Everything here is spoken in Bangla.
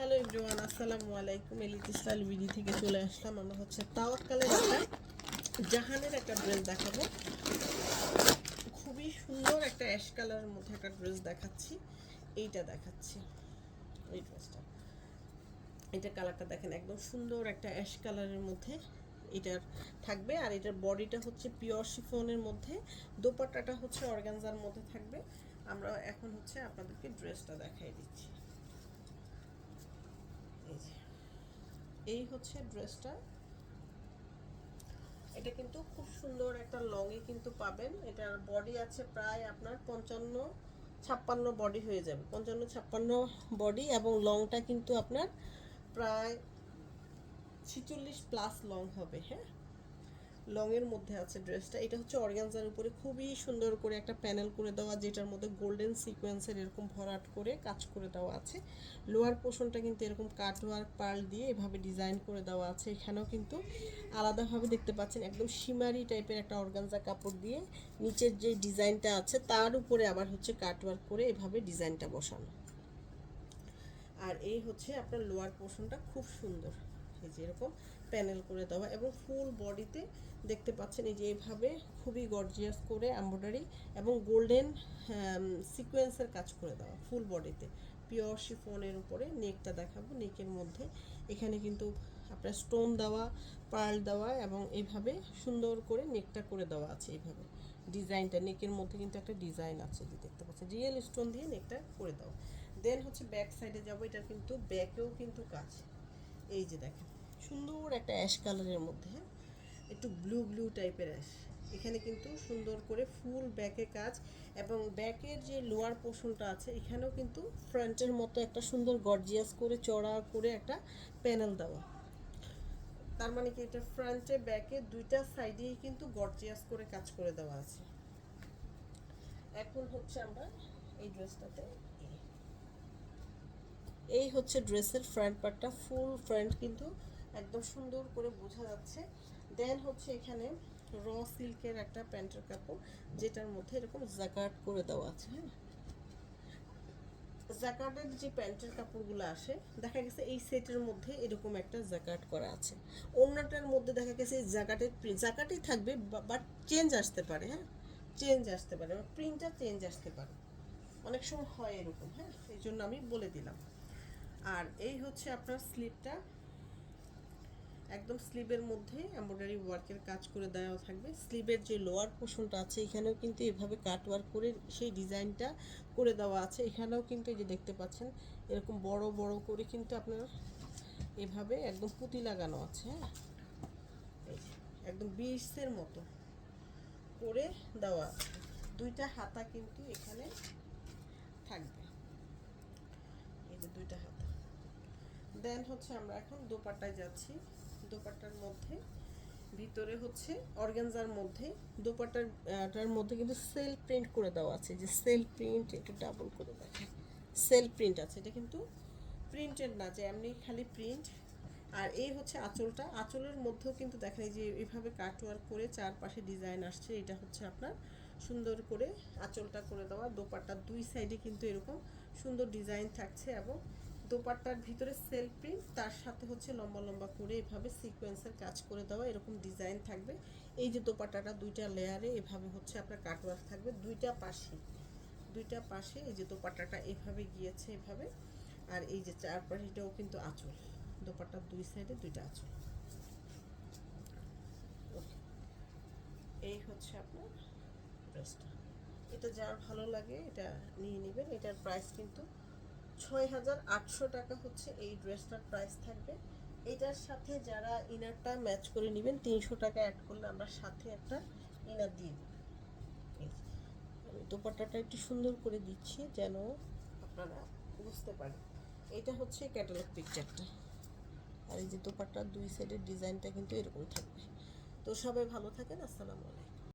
হ্যালো এভরিওয়ান, আসসালামু আলাইকুম। এলিট স্টাইল বিডি থেকে চলে আসলাম। আমরা হচ্ছে তাওয়াক্কালের একটা জাহানের একটা ড্রেস দেখাবো। খুবই সুন্দর একটা অ্যাশ কালারের মধ্যে একটা ড্রেস দেখাচ্ছি। এইটা দেখাচ্ছি, এই ড্রেসটা, এটা কালারটা দেখেন, একদম সুন্দর একটা অ্যাশ কালারের মধ্যে এটার থাকবে। আর এটার বডিটা হচ্ছে পিওর শিফনের মধ্যে, দোপাট্টাটা হচ্ছে অর্গানজার মধ্যে থাকবে। আমরা এখন হচ্ছে আপনাদেরকে ড্রেসটা দেখাই দিচ্ছি। এই হচ্ছে ড্রেসটা। এটা কিন্তু খুব সুন্দর একটা লংয়ে কিন্তু পাবেন। এটার বডি আছে প্রায় আপনার 55-56 বডি হয়ে যাবে, 55-56 বডি, এবং লংটা কিন্তু আপনার প্রায় 46+ লং হবে। হ্যাঁ, লংয়ের মধ্যে আছে ড্রেসটা। এটা হচ্ছে অর্গানজার উপরে খুবই সুন্দর করে একটা প্যানেল করে দেওয়া, যেটার মধ্যে গোল্ডেন সিকোয়েন্সের এরকম ভরাট করে কাজ করে দেওয়া আছে। লোয়ার পোর্শনটা কিন্তু এরকম কাটওয়ার্ক পার্ল দিয়ে এভাবে ডিজাইন করে দেওয়া আছে। এখানেও কিন্তু আলাদাভাবে দেখতে পাচ্ছেন একদম শিমারি টাইপের একটা অর্গানজা কাপড় দিয়ে নিচের যে ডিজাইনটা আছে তার উপরে আবার হচ্ছে কাটওয়ার্ক করে এভাবে ডিজাইনটা বসানো। আর এই হচ্ছে আপনার লোয়ার পোর্শনটা খুব সুন্দর, এই যে এরকম প্যানেল করে দেওয়া, এবং ফুল বডিতে দেখতে পাচ্ছেন এই যে এইভাবে খুবই গর্জিয়াস করে এমব্রয়ডারি এবং গোল্ডেন সিকোয়েন্সের কাজ করে দেওয়া ফুল বডিতে পিওর শিফনের উপরে। নেকটা দেখাবো, নেকের মধ্যে এখানে কিন্তু আপনার স্টোন দেওয়া, পার্ল দেওয়া, এবং এইভাবে সুন্দর করে নেকটা করে দেওয়া আছে। এইভাবে ডিজাইনটা নেকের মধ্যে কিন্তু একটা ডিজাইন আছে, যে দেখতে পাচ্ছেন রিয়েল স্টোন দিয়ে নেকটা করে দেওয়া। দেন হচ্ছে ব্যাক সাইডে যাবো, এটার কিন্তু ব্যাকেও কিন্তু কাজ, এই যে দেখেন সুন্দর একটা অ্যাশ কালারের মধ্যে, একটু ব্লু ব্লু টাইপের অ্যাশ। এখানে কিন্তু সুন্দর করে ফুল ব্যাকে কাজ, এবং ব্যাকের যে লোয়ার পোর্শনটা আছে এখানেও কিন্তু ফ্রন্টের মতো একটা সুন্দর গর্জিয়াস করে চড়া করে একটা প্যানেল দেওয়া। তার মানে কি এটা ফ্রন্টে ব্যাকে দুইটা সাইডেই কিন্তু গর্জিয়াস করে কাজ করে দেওয়া আছে। এখন হচ্ছে আমরা এই ড্রেসটাতে, এই হচ্ছে ড্রেসের ফ্রন্ট পার্টটা, ফুল ফ্রন্ট কিন্তু একদম সুন্দর করে বোঝা যাচ্ছে। দেন হচ্ছে এখানে র সিল্কের একটা প্যান্টের কাপড়, যেটার মধ্যে এরকম জ্যাকার্ড করে দেওয়া আছে। হ্যাঁ, জ্যাকার্ডের যে প্যান্টের কাপড়গুলো আসে দেখা গেছে এই সেটের মধ্যে এরকম একটা জ্যাকার্ড করা আছে। অন্যটার মধ্যে দেখা গেছে জ্যাকার্ডই থাকবে, বাট চেঞ্জ আসতে পারে। হ্যাঁ, চেঞ্জ আসতে পারে, প্রিন্টটা চেঞ্জ আসতে পারে, অনেক সময় হয় এরকম। হ্যাঁ, এই জন্য আমি বলে দিলাম। আর এই হচ্ছে আপনার স্লিভটা, একদম স্লিভের মধ্যে এমব্রয়ডারি ওয়ার্কের কাজ করে দেওয়া থাকবে। স্লিভের যে লোয়ার পোর্শনটা আছে এখানেও কিন্তু এভাবে কাট ওয়ার্ক করে সেই ডিজাইনটা করে দেওয়া আছে। এখানেও কিন্তু এই যে দেখতে পাচ্ছেন এরকম বড় বড় করে কিন্তু আপনার এভাবে একদম পুঁতি লাগানো আছে। হ্যাঁ, একদম বিটসের মতো করে দেওয়া আছে। দুইটা হাতা কিন্তু এখানে থাকবে, এই যে দুইটা হাতা। দেন হচ্ছে আমরা এখন দোপাট্টায় যাচ্ছি। দোপাট্টার মধ্যে ভিতরে হচ্ছে অর্গানজার মধ্যে দোপাট্টার মধ্যে কিন্তু সেল প্রিন্ট করে দেওয়া আছে, যে সেল প্রিন্ট, একটু ডাবল করে দেখেন, সেল প্রিন্ট আছে। এটা কিন্তু প্রিন্টেড না যে এমনি খালি প্রিন্ট। আর এই হচ্ছে আঁচলটা, আঁচলের মধ্যেও কিন্তু দেখেন এই যে এইভাবে কাটওয়ার্ক করে চারপাশে ডিজাইন আসছে। এটা হচ্ছে আপনার সুন্দর করে আঁচলটা করে দেওয়া। দোপাট্টার দুই সাইডে কিন্তু এরকম সুন্দর ডিজাইন থাকছে, এবং দোপাট্টার ভিতরে সেলফ প্রিন্ট, তার সাথে হচ্ছে লম্বা লম্বা করে এভাবে সিকোয়েন্সের কাজ করে দেওয়া, এরকম ডিজাইন থাকবে। এই যে দোপাট্টাটা দুইটা লেয়ারে এভাবে হচ্ছে আপনার কাটওয়ার্ক থাকবে দুইটা পাশে এই যে দোপাট্টাটা এভাবে গিয়েছে এভাবে। আর এই যে চারপাশেটাও কিন্তু আঁচল, দোপাট্টার দুই সাইডে দুইটা আঁচল। এই হচ্ছে আপনার ড্রেসটা। এটা যার ভালো লাগে এটা নিয়ে নেবেন। এটার প্রাইস কিন্তু ৬,৮০০ টাকা হচ্ছে এই ড্রেসটার প্রাইস থাকবে। এটার সাথে যারা ইনারটা ম্যাচ করে নেবেন ৩০০ টাকা অ্যাড করলে আমরা সাথে একটা ইনার দিয়ে দিই। আমি দোপাট্টাটা একটু সুন্দর করে দিচ্ছি যেন আপনারা বুঝতে পারেন। এটা হচ্ছে ক্যাটালগ পিকচারটা, আর এই যে দোপাট্টার দুই সাইডের ডিজাইনটা কিন্তু এরকম থাকবে। তো সবাই ভালো থাকেন, আসসালামু আলাইকুম।